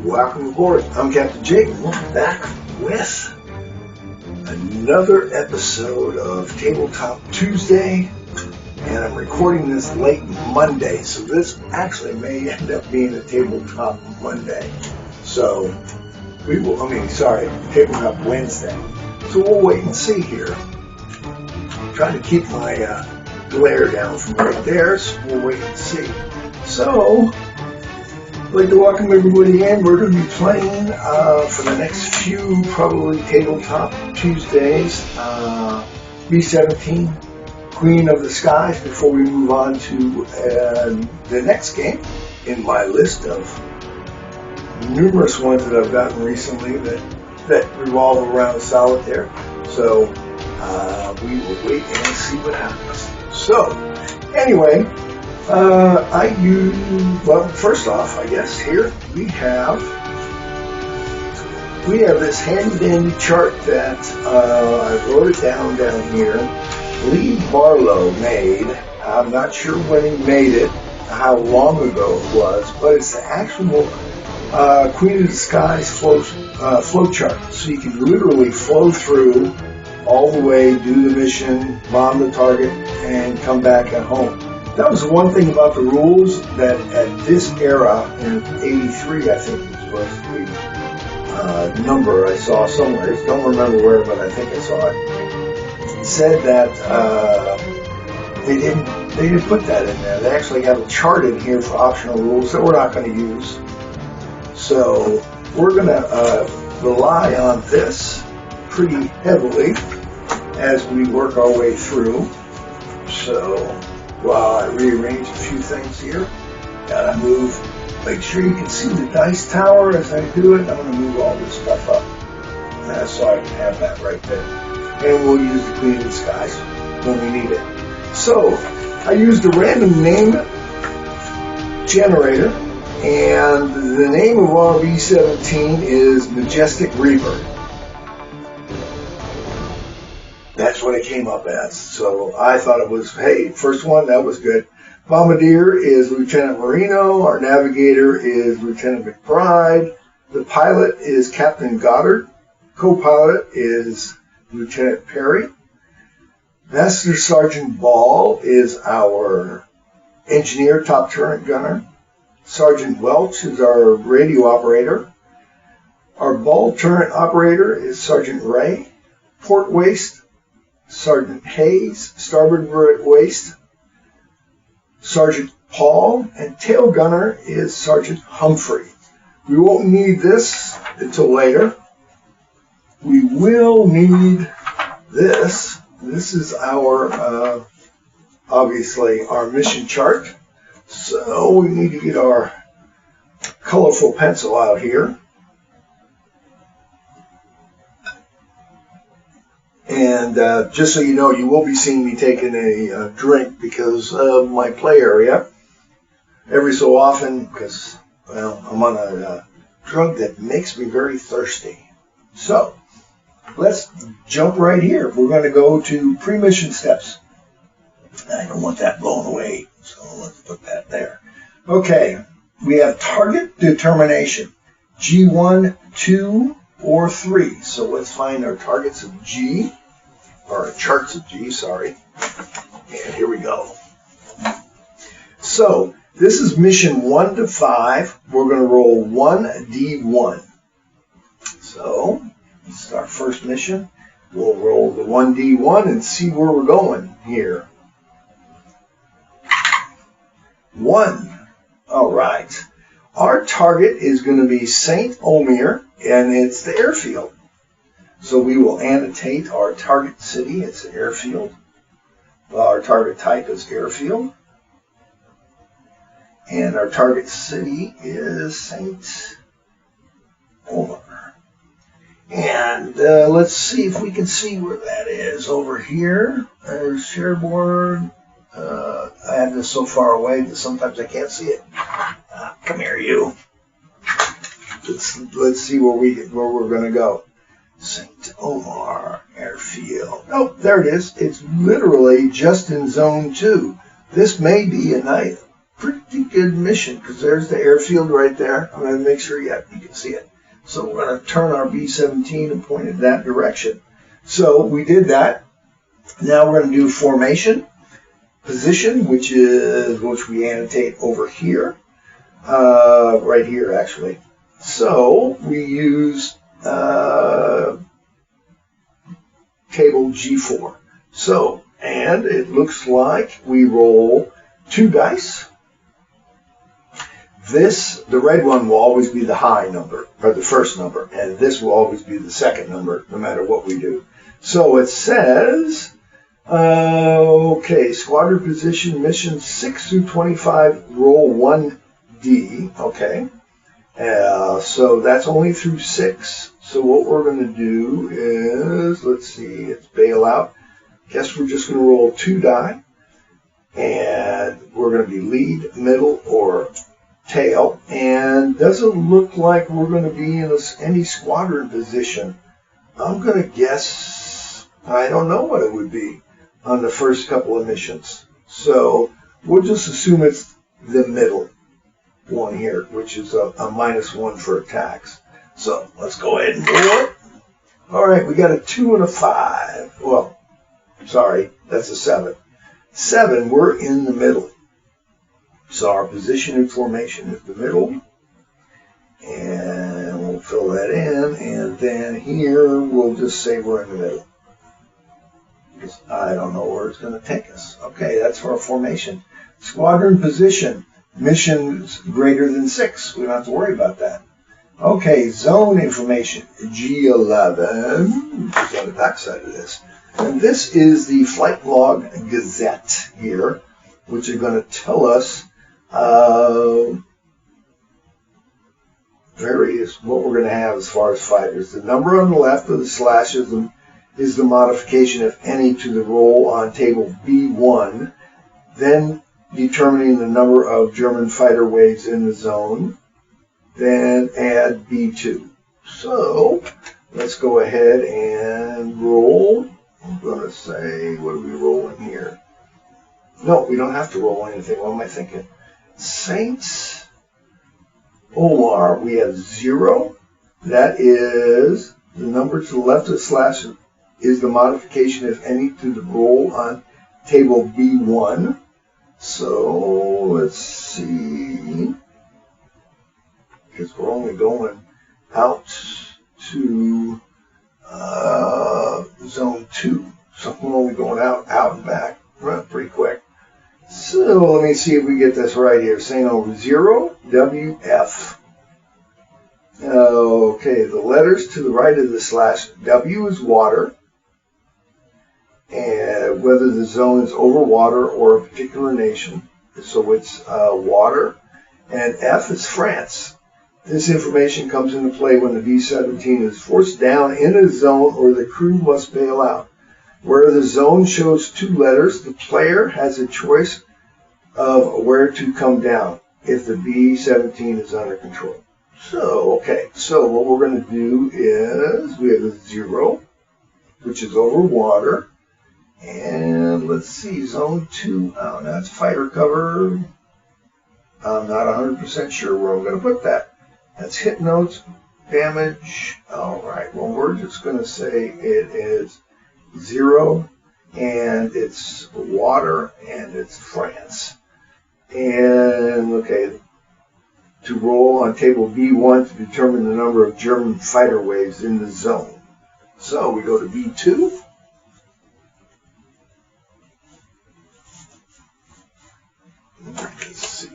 Welcome aboard. I'm Captain Jake, and we're back with another episode of Tabletop Tuesday, and I'm recording this late Monday, so this actually may end up being a Tabletop Monday. So, Tabletop Wednesday. So we'll wait and see here. I'm trying to keep my glare down from right there, so we'll wait and see. So, I'd like to welcome everybody in. We're going to be playing for the next few, probably Tabletop Tuesdays, B-17, Queen of the Skies, before we move on to the next game in my list of numerous ones that I've gotten recently that revolve around solitaire. So we will wait and see what happens. So, anyway, first off, I guess here we have this handy dandy chart that I wrote it down here. Lee Barlow made. I'm not sure when he made it, how long ago it was, but it's the actual Queen of the Skies flow chart. So you can literally flow through all the way, do the mission, bomb the target, and come back at home. That was one thing about the rules, that at this era, in 83, I think was the number I saw somewhere. I don't remember where, but I think I saw it. It said that they didn't put that in there. They actually have a chart in here for optional rules that we're not going to use. So we're going to rely on this pretty heavily as we work our way through. So while I rearrange a few things here, gotta make sure you can see the dice tower as I do it. I'm going to move all this stuff up so I can have that right there. And we'll use the Queen of the Skies when we need it. So I used a random name generator, and the name of our B-17 is Majestic Reaper. That's what it came up as. So I thought it was, hey, first one, that was good. Bombardier is Lieutenant Marino. Our navigator is Lieutenant McBride. The pilot is Captain Goddard. Co-pilot is Lieutenant Perry. Master Sergeant Ball is our engineer, top turret gunner. Sergeant Welch is our radio operator. Our ball turret operator is Sergeant Ray. Port waist, Sergeant Hayes. Starboard waist, Sergeant Paul. And tail gunner is Sergeant Humphrey. We won't need this until later. We will need this. This is our, obviously, our mission chart. So we need to get our colorful pencil out here. And just so you know, you will be seeing me taking a drink because of my play area. Every so often, because, I'm on a drug that makes me very thirsty. So, let's jump right here. We're going to go to pre-mission steps. I don't want that blown away, so let's put that there. Okay, we have target determination. G1, 2, or 3. So let's find our targets of G, or our charts of G, sorry. And here we go. So, this is mission 1 to 5. We're going to roll 1d1. So, this is our first mission. We'll roll the 1d1 and see where we're going here. 1. All right. Our target is going to be St. Omer, and it's the airfield. So we will annotate our target city. It's the airfield. Our target type is airfield. And our target city is St. Omer. And let's see if we can see where that is. Over here, there's Sherborne. I have this so far away that sometimes I can't see it. Come here, you. Let's see where we're going to go. St. Omer Airfield. Oh, there it is. It's literally just in Zone 2. This may be a pretty good mission, because there's the airfield right there. I'm going to make sure you can see it. So we're going to turn our B-17 and point it that direction. So we did that. Now we're going to do formation, position, which we annotate over here, right here actually. So we use table G4. So, and it looks like we roll 2 dice. The red one will always be the high number, or the first number, and this will always be the second number, no matter what we do. So it says, okay, squadron position, mission 6 through 25, roll 1D, okay. So that's only through 6. So what we're going to do is, let's see, it's bail out. Guess we're just going to roll 2 die, and we're going to be lead, middle, or tail, and doesn't look like we're going to be in any squadron position. I'm going to guess, I don't know what it would be on the first couple of missions. So we'll just assume it's the middle one here, which is a -1 for attacks. So let's go ahead and roll it. All right, we got a 2 and a 5. Well, sorry, that's a 7. 7, we're in the middle. So our position in formation is the middle. And we'll fill that in. And then here, we'll just say we're in the middle, because I don't know where it's going to take us. Okay, that's for our formation. Squadron position. Missions greater than 6. We don't have to worry about that. Okay, zone information. G11, which is on the back side of this. And this is the Flight Log Gazette here, which are going to tell us what we're going to have as far as fighters. The number on the left of the slash is the modification, if any, to the roll on table B1, then determining the number of German fighter waves in the zone, then add B2. So let's go ahead and roll. I'm going to say, what are we rolling here? No, we don't have to roll anything. What am I thinking? Saints, Omer, we have 0. That is the number to the left of the slash is the modification, if any, to the roll on table B1. So let's see, because we're only going out to zone 2, so we're only going out and back pretty quick. So let me see if we get this right here. Saying over 0, WF. Okay, the letters to the right of the slash, W is water, and whether the zone is over water or a particular nation. So it's water. And F is France. This information comes into play when the B-17 is forced down in a zone or the crew must bail out. Where the zone shows 2 letters, the player has a choice of where to come down if the B-17 is under control. So, okay, so what we're going to do is we have a 0, which is over water. And let's see, zone 2, oh, that's fighter cover. I'm not 100% sure where I'm going to put that. That's hit notes, damage. All right, well, we're just going to say it is 0, and it's water, and it's France. And, okay, to roll on table B1 to determine the number of German fighter waves in the zone. So we go to B2. Let's see,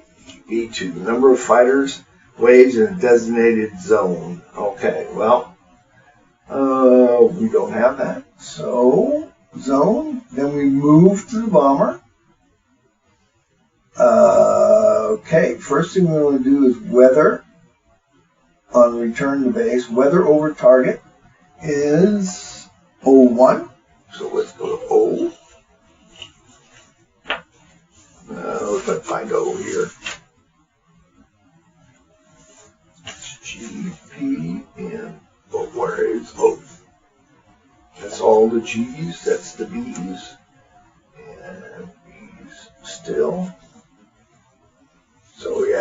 B2, the number of fighters, waves in a designated zone. Okay, well, we don't have that. So, zone, then we move to the bomber. Okay, first thing we want to do is weather on return to base. Weather over target is 01. So let's go to O. Let's find O here. G, P, and O. Where is O? That's all the G's, that's the B's. And B's still.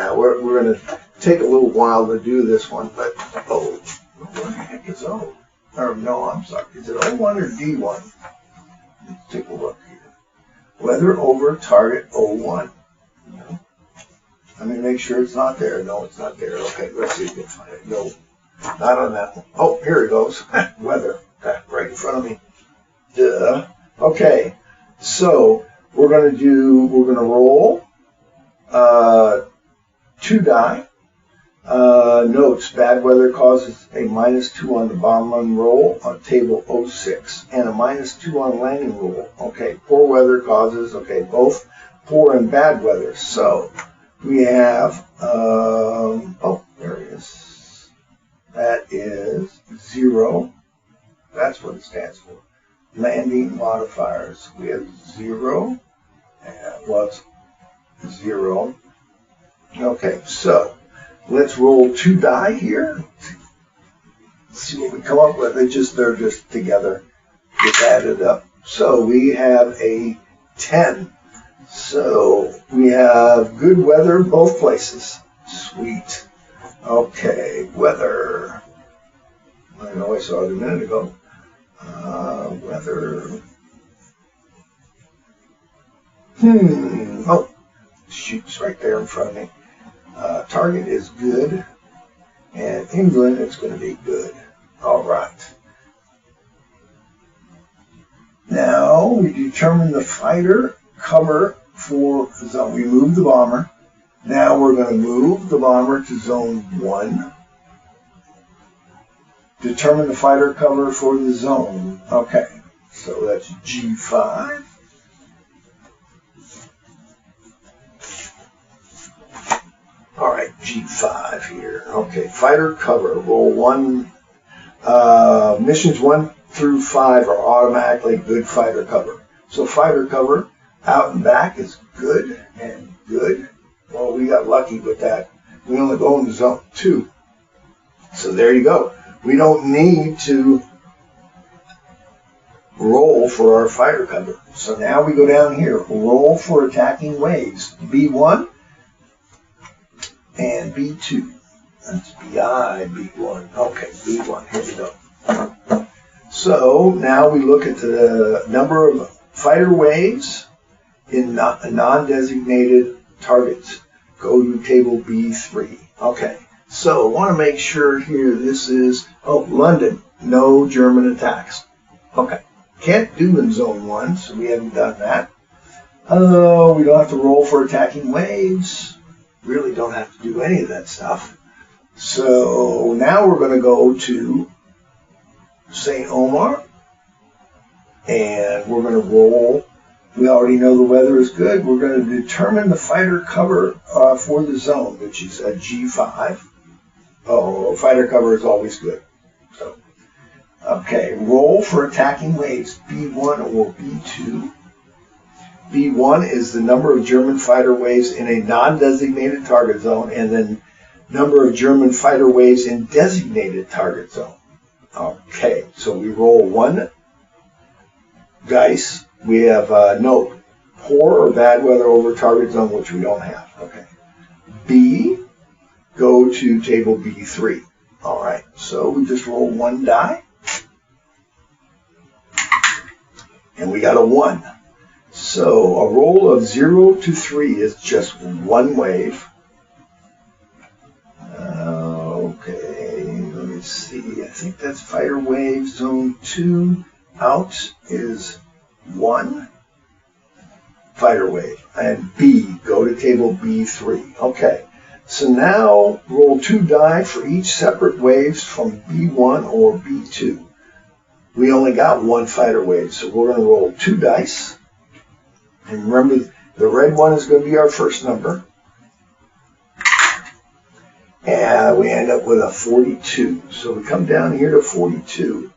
Yeah, we're going to take a little while to do this one, but, oh, what the heck is O? Or, no, I'm sorry. Is it O1 or D1? Let's take a look here. Weather over target O1. No. Let me make sure it's not there. No, it's not there. Okay, let's see if we can find it. No, not on that one. Oh, here it goes. Weather. Right in front of me. Duh. Okay, so we're going to roll 2 die. Notes, bad weather causes a -2 on the bomb run roll on table 06 and a -2 on landing roll. Okay, poor weather causes, okay, both poor and bad weather. So we have, oh, there it is. That is 0. That's what it stands for. Landing modifiers. We have 0 and what's 0. Okay, so let's roll 2 die here. Let's see what we come up with. They're just together, just added up. So we have a 10. So we have good weather both places. Sweet. Okay, weather. I know I saw it a minute ago. Weather. Oh, shoot's right there in front of me. Target is good, and England is going to be good. All right. Now we determine the fighter cover for the zone. We move the bomber. Now we're going to move the bomber to zone 1. Determine the fighter cover for the zone. Okay, so that's G5. All right, G5 here. Okay, fighter cover. Roll 1. Missions 1 through 5 are automatically good fighter cover. So fighter cover out and back is good and good. Well, we got lucky with that. We only go into zone 2. So there you go. We don't need to roll for our fighter cover. So now we go down here. Roll for attacking waves. B1 and B2. That's BI, B1. Okay, B1. Here we go. So now we look at the number of fighter waves in non-designated targets. Go to table B3. Okay. So I want to make sure here this is, London, no German attacks. Okay. Can't do in zone 1, so we haven't done that. We don't have to roll for attacking waves. Really don't have to do any of that stuff. So now we're going to go to St. Omer, and we're going to roll. We already know the weather is good. We're going to determine the fighter cover for the zone, which is a G5. Oh, fighter cover is always good. So, okay, roll for attacking waves, B1 or B2. B1 is the number of German fighter waves in a non-designated target zone, and then number of German fighter waves in designated target zone. Okay, so we roll 1 dice. We have note, poor or bad weather over target zone, which we don't have. Okay. B, go to table B3. All right, so we just roll 1 die. And we got a 1. So a roll of 0 to 3 is just 1 wave. Okay, let me see. I think that's fighter wave. Zone 2 out is 1 fighter wave. And B, go to table B3. Okay, so now roll 2 die for each separate waves from B1 or B2. We only got 1 fighter wave, so we're going to roll 2 dice. And remember, the red one is going to be our first number. And we end up with a 42. So we come down here to 42.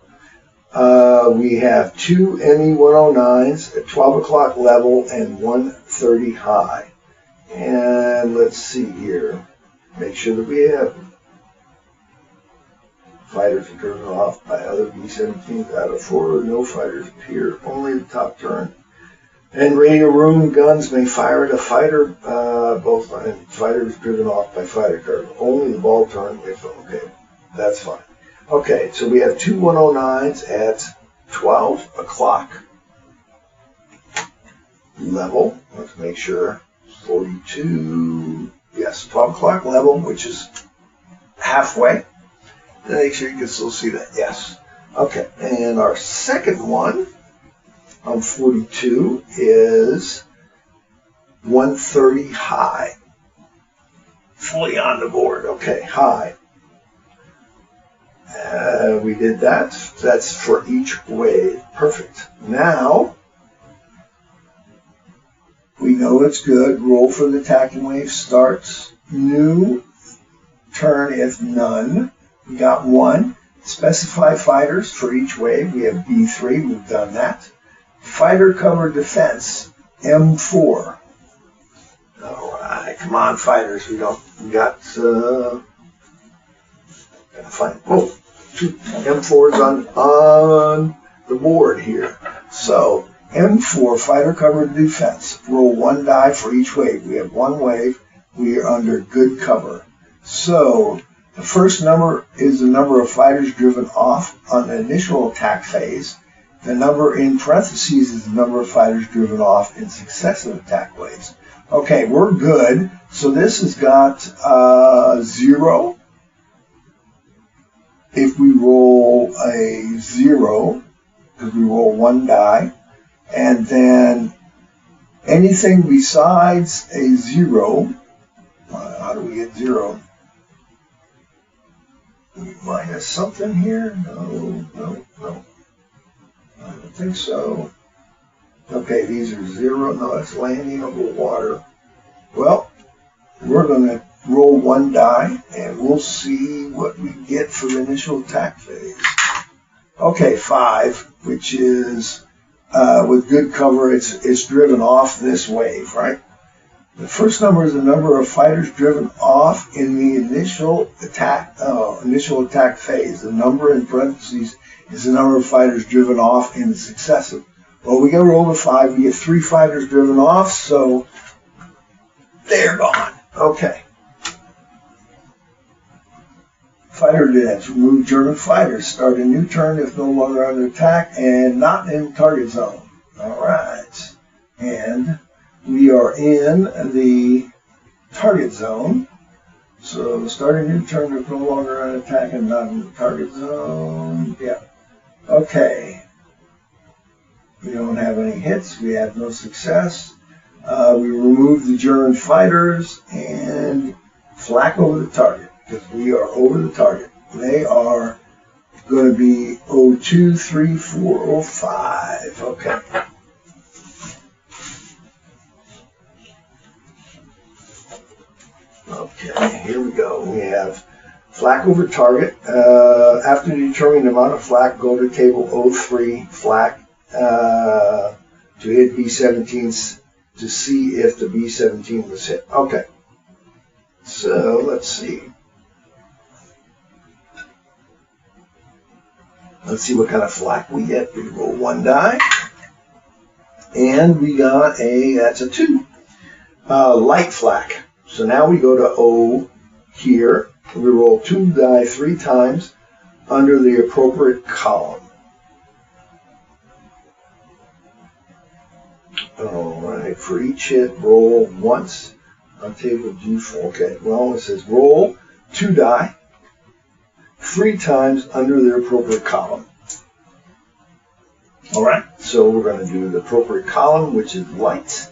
We have 2 ME-109s at 12 o'clock level and 130 high. And let's see here. Make sure that we have fighters are driven off by other B-17s out of 4. No fighters appear. Only the top turn. And radio room guns may fire at a fighter both and fighters driven off by fighter cargo. Only the ball turn if okay. That's fine. Okay, so we have two 109s at 12 o'clock level. Let's make sure 42. Yes, 12 o'clock level, which is halfway. Make sure you can still see that. Yes. Okay, and our second one on 42 is 130 high. Fully on the board. Okay, high. We did that. That's for each wave. Perfect. Now, we know it's good. Roll for the attacking wave starts. New turn if none. We got one. Specify fighters for each wave. We have B3. We've done that. Fighter cover defense. M4. All right. Come on, fighters. We got, gotta find, two M4s on the board here. So, M4, fighter cover defense. Roll one die for each wave. We have one wave. We are under good cover. So, the first number is the number of fighters driven off on the initial attack phase. The number in parentheses is the number of fighters driven off in successive attack waves. Okay, we're good. So this has got 0. If we roll a 0, because we roll one die, and then anything besides a 0, how do we get 0? Minus something here? No. I don't think so. Okay, these are 0. No, it's landing over water. Well, we're going to roll one die, and we'll see what we get for the initial attack phase. Okay, 5, which is with good cover. It's driven off this wave, right? The first number is the number of fighters driven off in the initial attack phase. The number in parentheses is the number of fighters driven off in the successive. Well, we got to roll a 5. We get 3 fighters driven off, so they're gone. Okay. Fighter defense. Remove German fighters. Start a new turn if no longer under attack and not in target zone. All right. And we are in the target zone. So start a new turn if no longer under attack and not in the target zone. Yeah. Okay. We don't have any hits. We have no success. We remove the German fighters and flak over the target because we are over the target. They are going to be 02, 3, 4, 05. Okay. Okay, here we go. We have flak over target. After determining the amount of flak, go to table 03 flak to hit B-17s to see if the B-17 was hit. Okay, so let's see. Let's see what kind of flak we get. We roll one die, and we got that's a 2. Light flak. So now we go to O here. We roll 2 die 3 times under the appropriate column. All right, for each hit, roll once on table G4. Okay, well, it says roll 2 die 3 times under the appropriate column. All right, so we're going to do the appropriate column, which is light.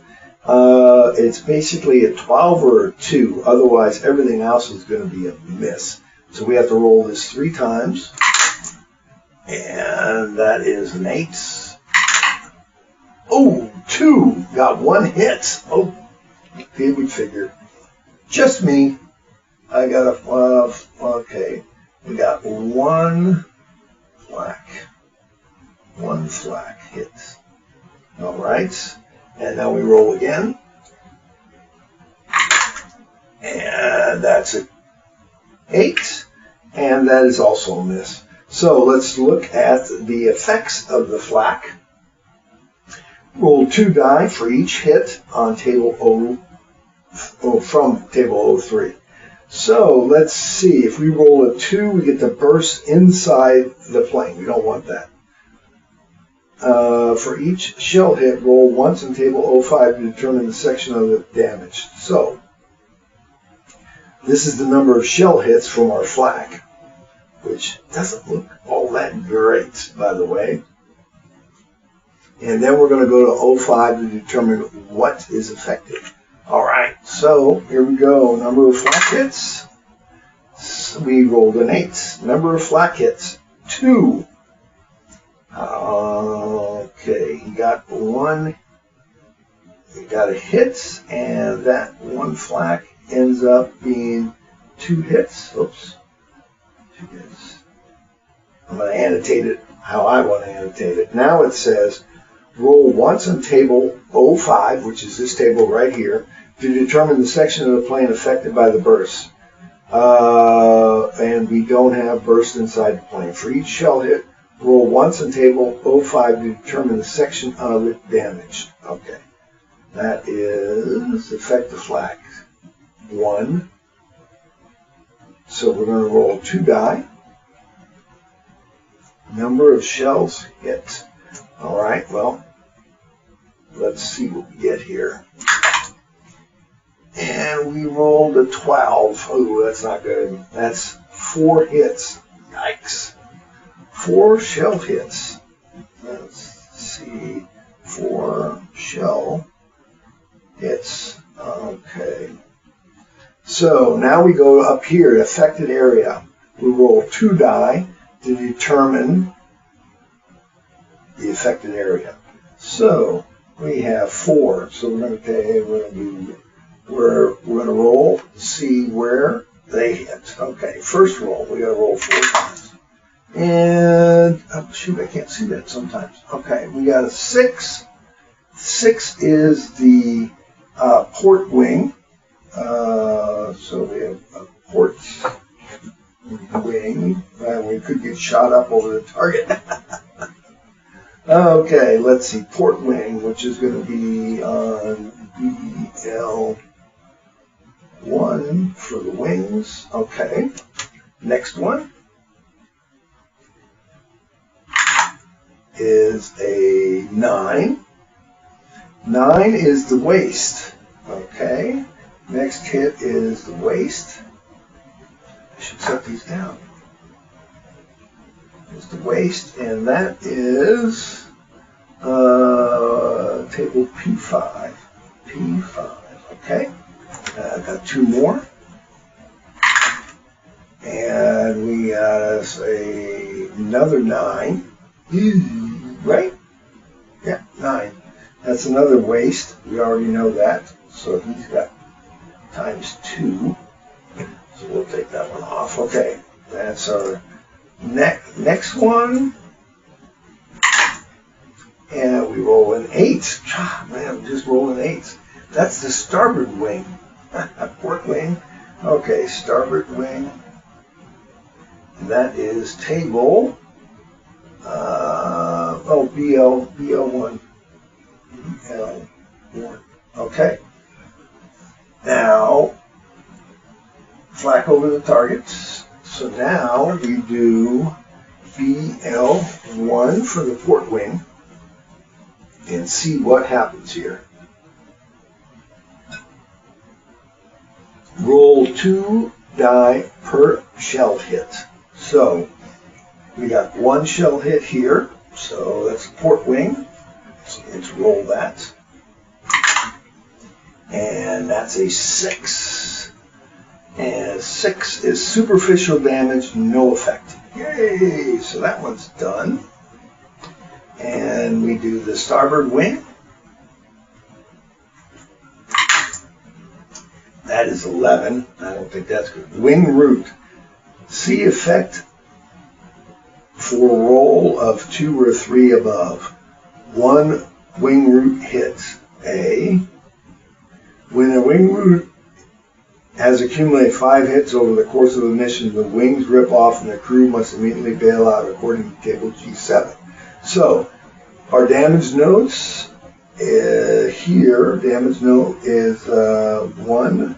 It's basically a 12 or a 2. Otherwise, everything else is going to be a miss. So we have to roll this 3 times. And that is an 8. Oh, 2. Got 1 hit. Oh, they would figure. Just me. I got a, okay. We got 1 flak. 1 flak hit. All right. And now we roll again. And that's an 8. And that is also a miss. So let's look at the effects of the flak. Roll 2 die for each hit on table from table 03. So let's see, if we roll a 2, we get to burst inside the plane. We don't want that. For each shell hit, roll once in table 05 to determine the section of it damaged. So this is the number of shell hits from our flak, which doesn't look all that great, by the way. And then we're going to go to 05 to determine what is affected. All right, so here we go. Number of flak hits. We rolled an 8. Number of flak hits, 2. Okay, he got 1. He got a hit, and that 1 flak ends up being 2 hits. Oops. 2 hits. I'm going to annotate it how I want to annotate it. Now it says, roll once on table 05, which is this table right here, to determine the section of the plane affected by the burst. And we don't have burst inside the plane. For each shell hit, roll once on table 05 to determine the section of it damaged. Okay. That is affect the flak 1. So we're going to roll 2 die. Number of shells hit. All right, well, let's see what we get here. And we rolled a 12. Oh, that's not good. That's 4 hits. Yikes. 4 shell hits. Let's see. 4 shell hits. Okay. So now we go up here, affected area. We roll 2 die to determine the affected area. So we have 4. So we're going to roll to see where they hit. Okay, first roll, we got to roll 4 times. And, oh shoot, I can't see that sometimes. Okay, we got a 6. 6 is the port wing. So we have a port wing. We could get shot up over the target. Okay, let's see. Port wing, which is going to be on BL1 for the wings. Okay. Next one is a 9. 9 is the waist. Okay. Next hit is the waist. I should set these down. Is the waist, and that is table P5. P5, okay. I've got 2 more. And we got another 9. Right? Yeah, 9. That's another waist. We already know that. So he's got times 2. So we'll take that one off. Okay, that's our next one. And we roll an 8. Man, I'm just rolling 8s. That's the starboard wing. Port wing. Okay, starboard wing. And that is table BL1. BL1. Okay. Now, flak over the targets. So now we do BL1 for the port wing and see what happens here. Roll 2 die per shell hit. So we got 1 shell hit here. So that's port wing. So let's roll that. And that's a 6. And 6 is superficial damage, no effect. Yay! So that one's done. And we do the starboard wing. That is 11. I don't think that's good. Wing root. See effect for roll of 2 or 3 above. 1 wing root hits. When a wing root has accumulated 5 hits over the course of the mission, the wings rip off and the crew must immediately bail out according to table G7. So, our damage notes Here, damage note is 1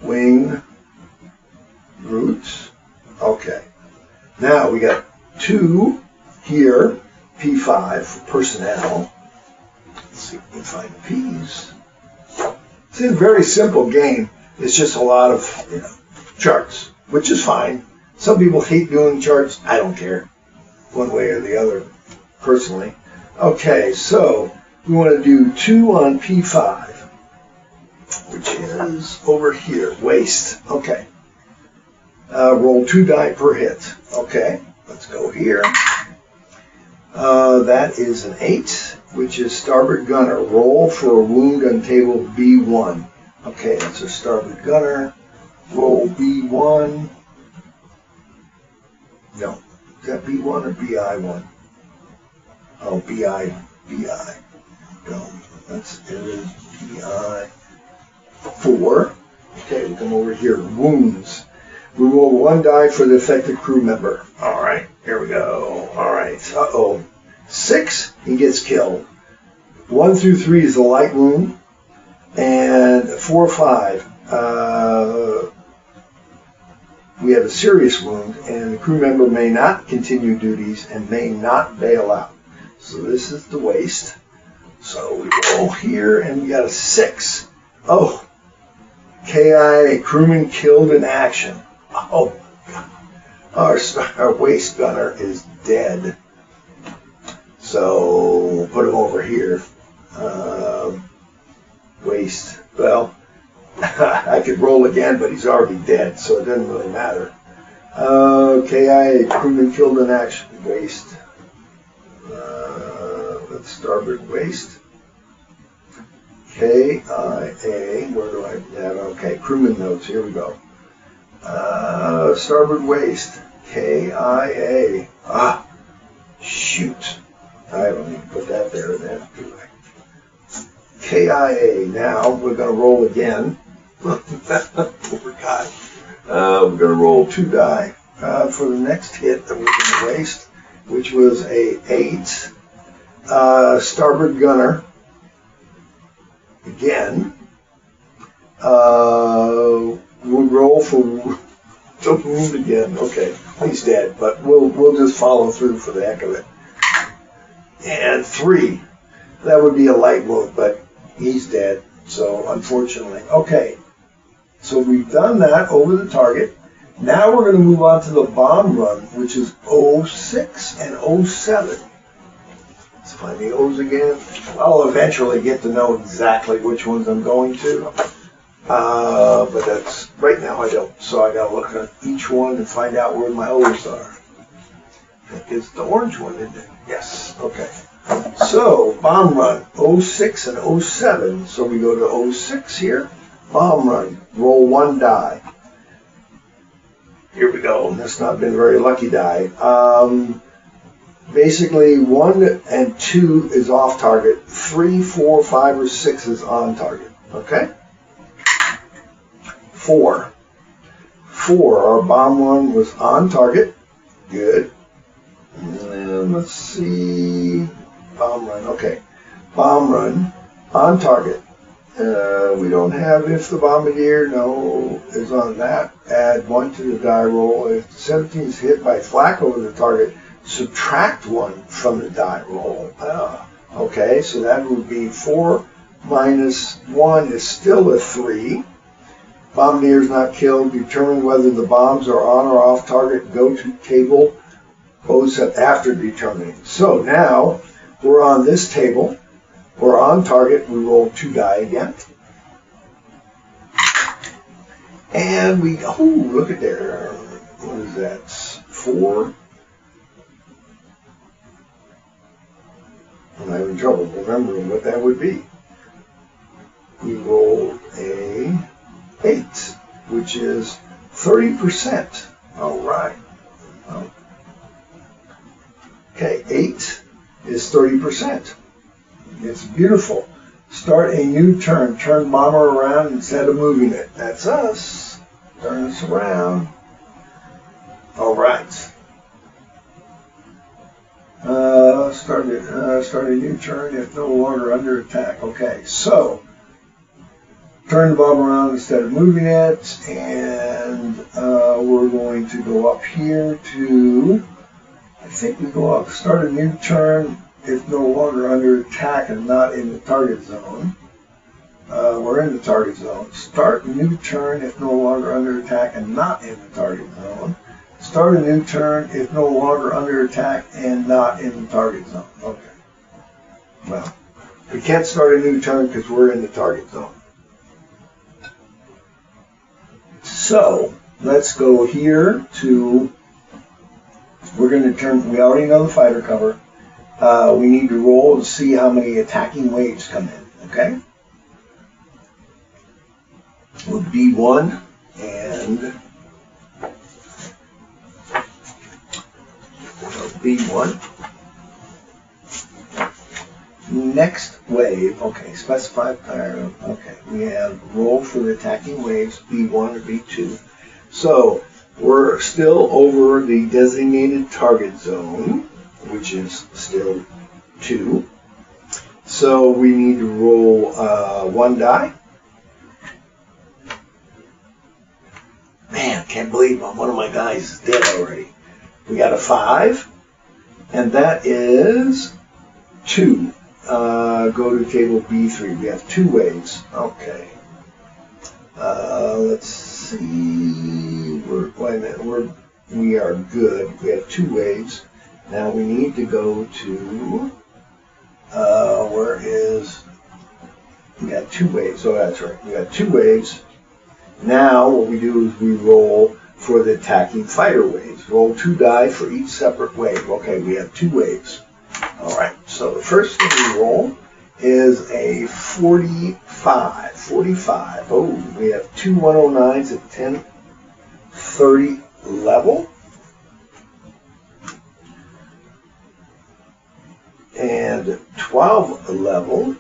wing root. Okay. Now we got 2 here, P5 for personnel. Let's see if we can find the P's. It's a very simple game. It's just a lot of charts, which is fine. Some people hate doing charts. I don't care, one way or the other, personally. Okay, so we want to do 2 on P5, which is over here, waste. Okay. Roll 2 die per hit. Okay, let's go here. That is an 8, which is starboard gunner. Roll for a wound on table B1. Okay, that's a starboard gunner. Roll B1. No, is that B1 or BI1? Oh, BI. No, it is BI4. Okay, we come over here. Wounds. We roll 1 die for the affected crew member. All right, here we go. All right. 6, he gets killed. 1 through 3 is a light wound, and 4, 5. We have a serious wound, and the crew member may not continue duties and may not bail out. So this is the waste. So we roll here, and we got a 6. Oh, KI, crewman killed in action. Oh, our waste gunner is dead. So we'll put him over here. Waste. Well, I could roll again, but he's already dead, so it doesn't really matter. KI, crewman killed in action. Waste. Let's starboard waste. KIA, where do I have? Okay, crewman notes, here we go. Starboard waste, KIA. Shoot. I don't need to put that there then, do I? KIA. Now we're going to roll again. Forgot. We're going to roll 2 die for the next hit that we're going to waste, which was a 8. Starboard gunner. Again. We'll roll for the wound again. Okay, he's dead, but we'll just follow through for the heck of it. And 3. That would be a light wound, but he's dead, so unfortunately. Okay, so we've done that over the target. Now we're going to move on to the bomb run, which is 06 and 07. Let's find the O's again. I'll eventually get to know exactly which ones I'm going to. But that's right now I don't. So I got to look at each one and find out where my O's are. It's the orange one, isn't it? Yes. Okay. So bomb run 06 and 07. So we go to 06 here. Bomb run. Roll 1 die. Here we go. That's not been a very lucky die. Basically 1 and 2 is off target. 3, 4, 5, or 6 is on target. Okay. 4. Our bomb run was on target. Good. And then let's see. Bomb run. Okay. Bomb run on target. We don't have if the bombardier, no, is on that. Add 1 to the die roll. If the 17 is hit by flak over the target, subtract 1 from the die roll. Okay, so that would be 4 minus 1 is still a 3. Bombardier is not killed. Determine whether the bombs are on or off target. Go to table. After determining. So now we're on this table. We're on target. We roll 2 die again. And we, look at there. What is that? 4. I'm having trouble remembering what that would be. We rolled a 8, which is 30%. All right. Okay, 8 is 30%. It's beautiful. Start a new turn. Turn bomber around instead of moving it. That's us. Turn us around. All right. Start a new turn if no longer under attack. Okay, so turn the bomb around instead of moving it, and we're going to go up here to, I think we go up, start a new turn if no longer under attack and not in the target zone. We're in the target zone. Start a new turn if no longer under attack and not in the target zone. Start a new turn if no longer under attack and not in the target zone. Okay. Well, we can't start a new turn because we're in the target zone. So, let's go here to, we're going to turn, we already know the fighter cover. We need to roll to see how many attacking waves come in, okay? With B1 and B1. Next wave, okay, specify fire, okay, we have roll for the attacking waves, B1 or B2. So, we're still over the designated target zone, which is still 2. So, we need to roll 1 die. Man, can't believe one of my guys is dead already. We got a 5, and that is 2. Go to table B3. We have 2 waves. Okay. Let's see. Wait a minute. We are good. We have 2 waves. Now we need to go to. Where is? We got 2 waves. Oh, that's right. We got 2 waves. Now what we do is we roll for the attacking fighter waves. Roll 2 die for each separate wave. Okay, we have 2 waves. All right, so the first thing we roll is a 45. 45. Oh, we have 2 109s at 1030 level. And 12 level.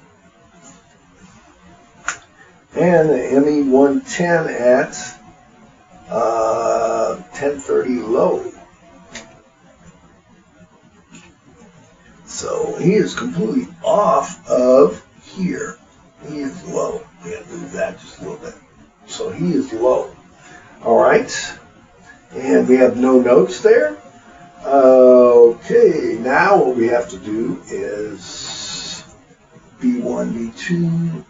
And the ME-110 at 1030 low. So he is completely off of here. He is low. We have to move that just a little bit. So he is low. All right. And we have no notes there. Okay. Now what we have to do is B1, B2,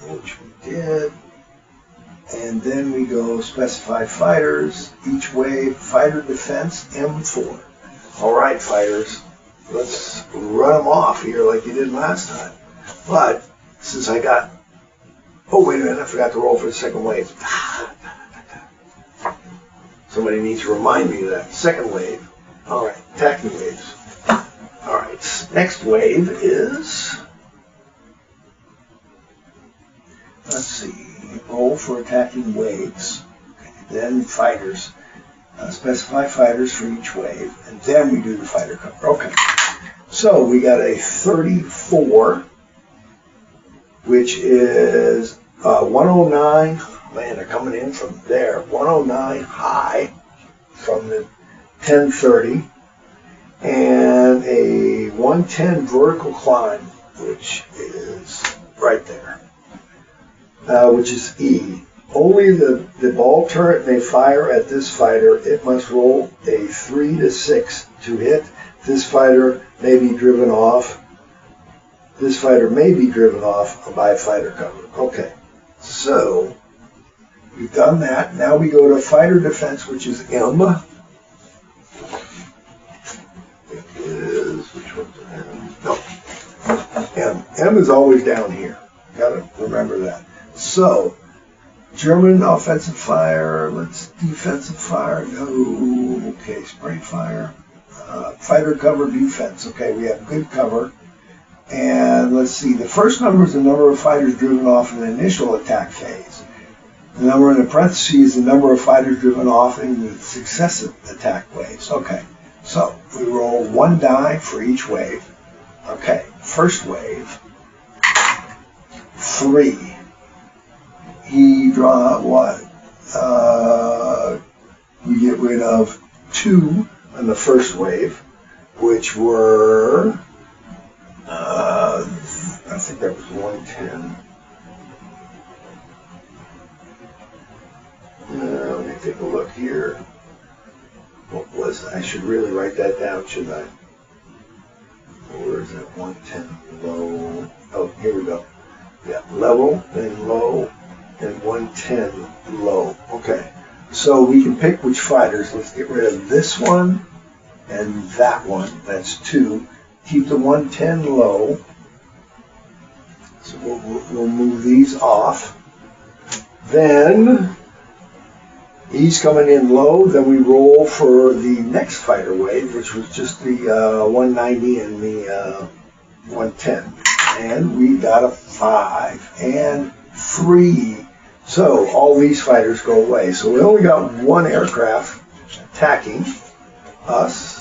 which we did. And then we go specify fighters, each wave, fighter defense, M4. All right, fighters. Let's run them off here like you did last time. But since I got, oh wait a minute, I forgot to roll for the second wave. Somebody needs to remind me of that. Second wave. All right, attacking waves. All right, next wave is, let's see, roll for attacking waves. Okay, then fighters. Specify fighters for each wave, and then we do the fighter cover. Okay, so we got a 34, which is 109. Man, they're coming in from there. 109 high from the 1030, and a 110 vertical climb, which is right there, which is E. Only the ball turret may fire at this fighter. It must roll a 3 to 6 to hit. This fighter may be driven off. This fighter may be driven off by fighter cover. Okay, so we've done that. Now we go to fighter defense, which is M. It is, which one's M? No, M. M is always down here. Gotta remember that. So, German offensive fire, let's defensive fire, no, okay, spray fire, fighter cover defense, okay, we have good cover, and let's see, the first number is the number of fighters driven off in the initial attack phase. The number in the parentheses is the number of fighters driven off in the successive attack waves. Okay, so we roll 1 die for each wave. Okay, first wave, 3. He draw what? We get rid of 2 on the first wave, which which were, I think that was 110. Let me take a look here. What was it? I should really write that down, shouldn't I? Where is that? 110 low. Oh, here we go. Yeah, level, then low, and 110 low. Okay, so we can pick which fighters. Let's get rid of this one and that one. That's 2. Keep the 110 low. So we'll move these off. Then he's coming in low. Then we roll for the next fighter wave, which was just the 190 and the 110. And we got a 5 and 3. So all these fighters go away. So we only got one aircraft attacking us.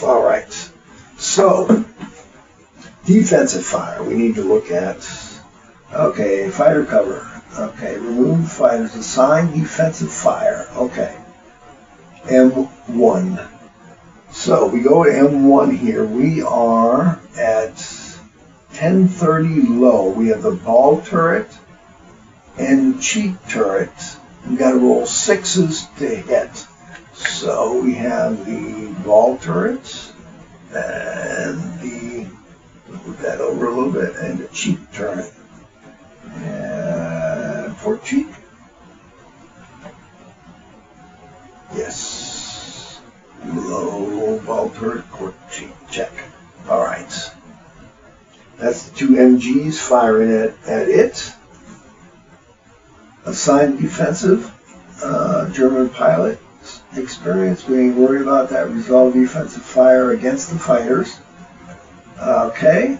All right. So defensive fire. We need to look at. Okay, fighter cover. Okay, remove fighters. Assign defensive fire. Okay. M1. So we go to M1 here. We are at 1030 low. We have the ball turret and cheek turret. We got to roll 6s to hit. So we have the ball turret and the, move that over a little bit, and the cheek turret. And port cheek. Yes. Low ball turret, port cheek, check. All right. That's the 2 MGs firing at it. Assigned defensive. German pilot experience. We ain't worried about that. Resolve defensive fire against the fighters. Okay.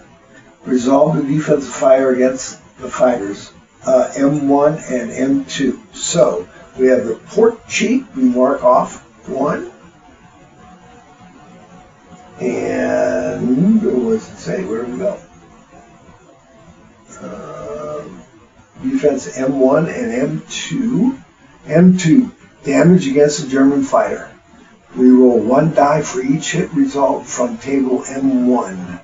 Resolve the defensive fire against the fighters. M1 and M2. So we have the port cheek. We mark off 1. And what does it say? Where do we go? Defense M1 and M2. M2, damage against the German fighter. We roll 1 die for each hit result from table M1.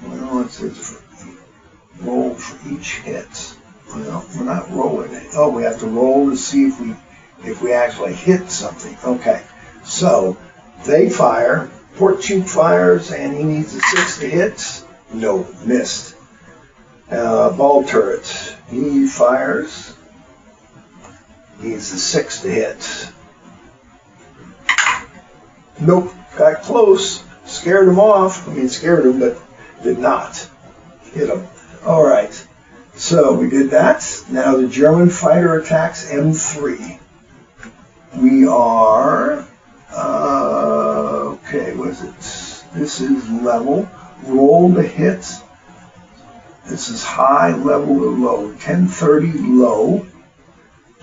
Well, it says roll for each hit. Well, we're not rolling it. Oh, we have to roll to see if we actually hit something. Okay, so they fire. Port cheek fires, and he needs a 6 to hit. No, missed. Ball turret. He fires. Needs a 6 to hit. Nope, got close. Scared him off. I mean, scared him, but did not hit him. All right, so we did that. Now the German fighter attacks M3. We are... okay, what is it? This is level. Roll to hit. This is high, level, or low. 1030 low.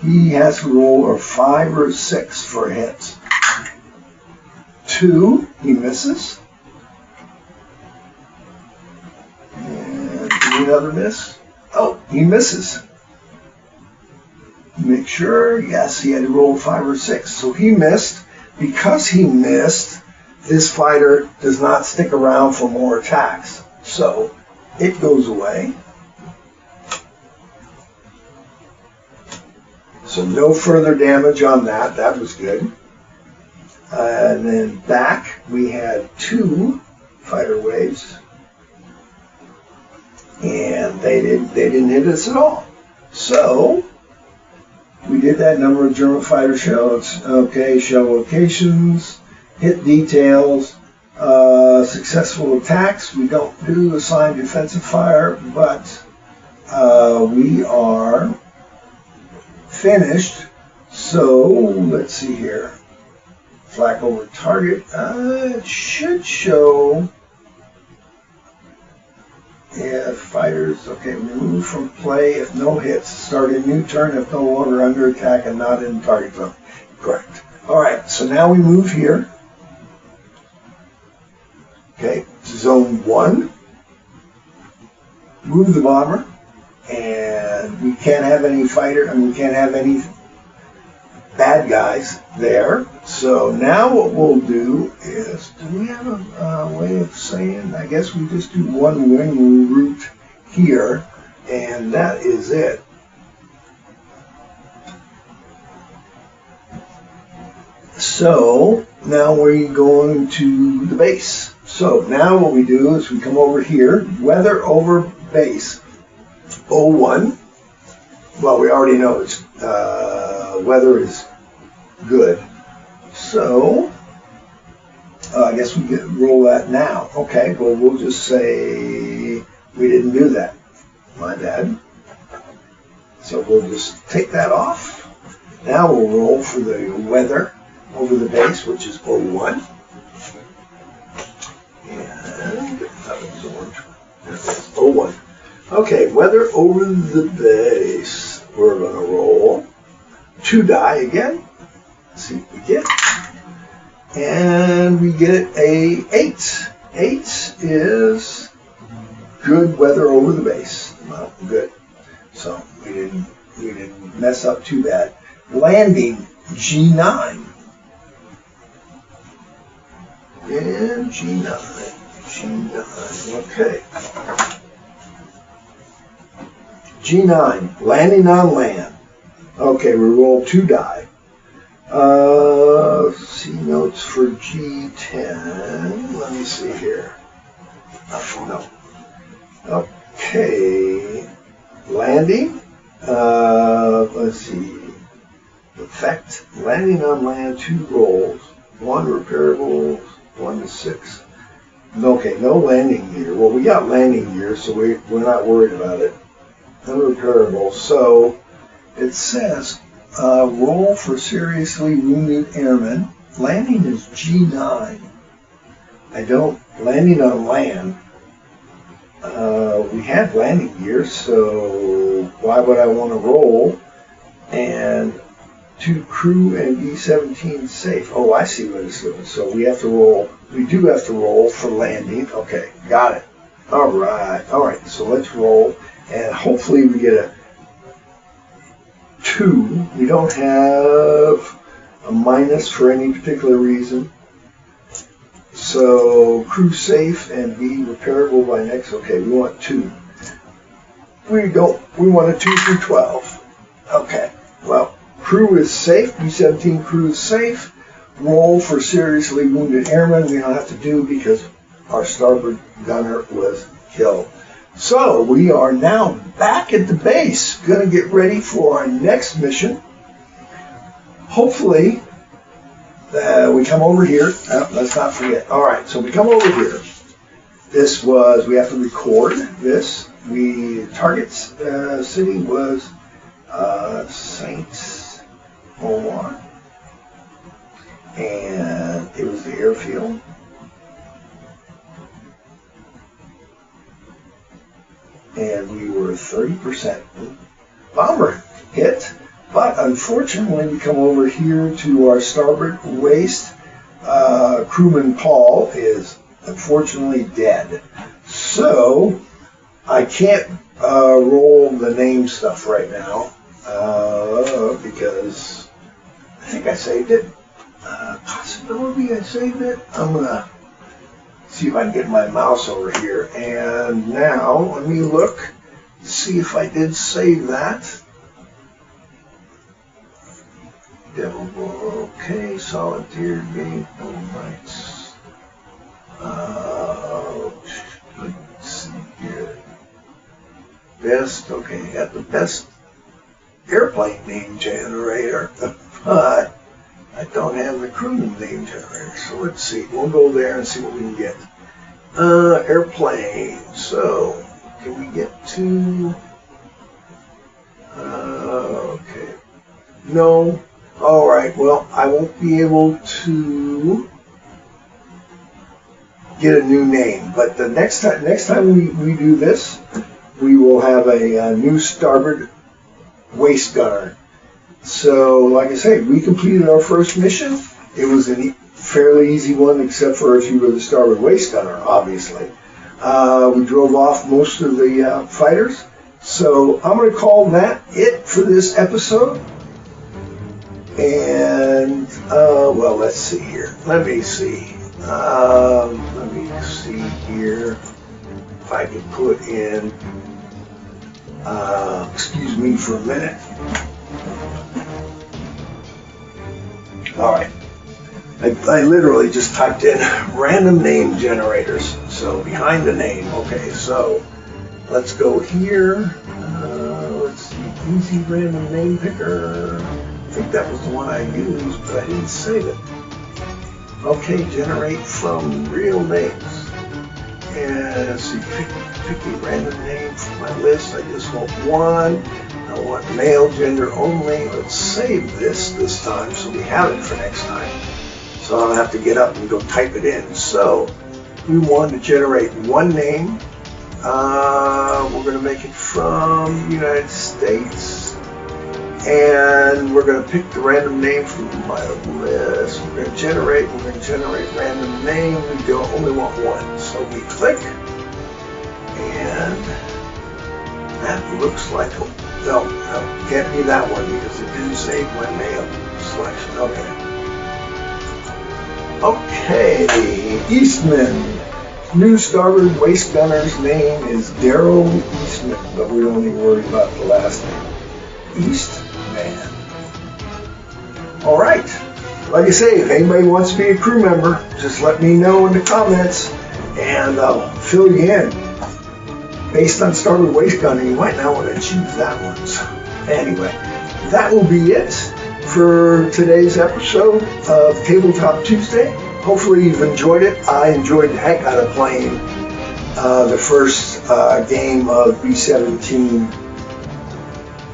He has to roll a 5 or 6 for a hit. 2, he misses. And another miss. Oh, he misses. Make sure, yes, he had to roll 5 or 6. So he missed. Because he missed, this fighter does not stick around for more attacks. So it goes away. So no further damage on that. That was good. And then back, we had 2 fighter waves. And they didn't hit us at all. So we did that. Number of German fighter shells. Okay, shell locations, hit details, successful attacks. We don't do assigned defensive fire, but we are finished. So let's see here. Flak over target. It should show. Yeah, fighters, okay, remove from play if no hits. Start a new turn if no longer under attack and not in target zone. Correct. All right, so now we move here. Okay, to zone 1. Move the bomber. And and we can't have any we can't have any bad guys there. So now what we'll do is, do we have a way of saying, I guess we just do one wing route here, and that is it. So now we're going to the base. So now what we do is we come over here, weather over base, 01. Well, we already know it's weather is good. So I guess we can roll that now. Okay, well, we'll just say we didn't do that. My bad. So we'll just take that off. Now we'll roll for the weather over the base, which is 01. And that was orange. 01. Okay, weather over the base. We're going to roll 2 die again. Let's see what we get. And we get a 8. 8 is good weather over the base. Well, good. So we didn't mess up too bad. Landing G9. And G9. Okay. G9, landing on land. Okay, we roll 2 die. C notes for G10. Let me see here. No. Okay. Landing. Let's see. Effect. Landing on land, 2 rolls. 1 repairables, 1 to 6. Okay, no landing gear. Well, we got landing gear, so we're not worried about it. Unrepairable. So it says roll for seriously wounded airmen. Landing is G9. Landing on land. We have landing gear, so why would I want to roll? And 2 crew and B-17 safe. Oh, I see what it's doing. So we have to roll. We do have to roll for landing. Okay, got it. All right. So let's roll, and hopefully we get a 2. We don't have a minus for any particular reason. So crew safe and be repairable by next. Okay, we want 2. We want a 2 through 12. Okay, well, crew is safe. B-17 crew is safe. Roll for seriously wounded airmen. We don't have to do because our starboard gunner was killed. So we are now back at the base. Going to get ready for our next mission. Hopefully, we come over here. Let's not forget. All right, so we come over here. We have to record this. Target city was Saint Omer. And it was the airfield. And we were 30%. Bomber hit, but unfortunately we come over here to our starboard waist. Crewman Paul is unfortunately dead. So I can't roll the name stuff right now because I think I saved it. Possibility I saved it. I'm going to see if I can get my mouse over here. And now let me look, see if I did save that. Okay, solitaire game. Alright. Let's see here. Best, okay, got the best airplane name generator. But I don't have the crew name generator, so let's see. We'll go there and see what we can get. Airplane. So, can we get to... okay. No. Alright, well, I won't be able to get a new name. But the next time we do this, we will have a new starboard waist gunner. So, like I say, we completed our first mission. It was a fairly easy one, except for if you were the starboard waist gunner, obviously. We drove off most of the fighters, So I'm going to call that it for this episode. And, well, let's see here. Let me see here if I can put in, excuse me for a minute. All right. I literally just typed in random name generators. So behind the name. Okay, so let's go here. Let's see, easy random name picker. I think that was the one I used, but I didn't save it. Okay, generate from real names. And let's see, pick a random name from my list. I just want one. I want male gender only. Let's save this time so we have it for next time. So I don't have to get up and go type it in. So we want to generate one name. We're going to make it from the United States. And we're going to pick the random name from my list. We're going to generate random name. We only want one. So we click. And that looks like, no, can't be that one because it didn't save my male selection. Okay, Eastman. New starboard waist gunner's name is Daryl Eastman, but we don't need to worry about the last name. Eastman. All right. Like I say, if anybody wants to be a crew member, just let me know in the comments, and I'll fill you in. Based on starboard waist gunner, you might not want to choose that one. So, anyway, that will be it for today's episode of Tabletop Tuesday. Hopefully you've enjoyed it. I enjoyed the heck out of playing the first game of B-17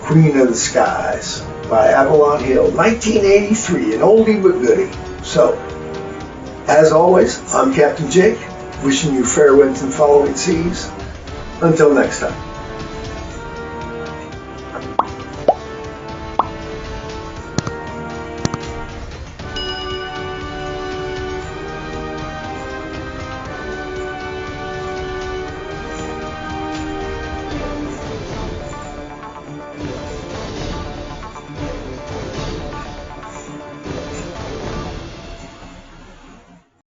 Queen of the Skies by Avalon Hill, 1983, an oldie but goodie. So, as always, I'm Captain Jake, wishing you fair winds and following seas. Until next time.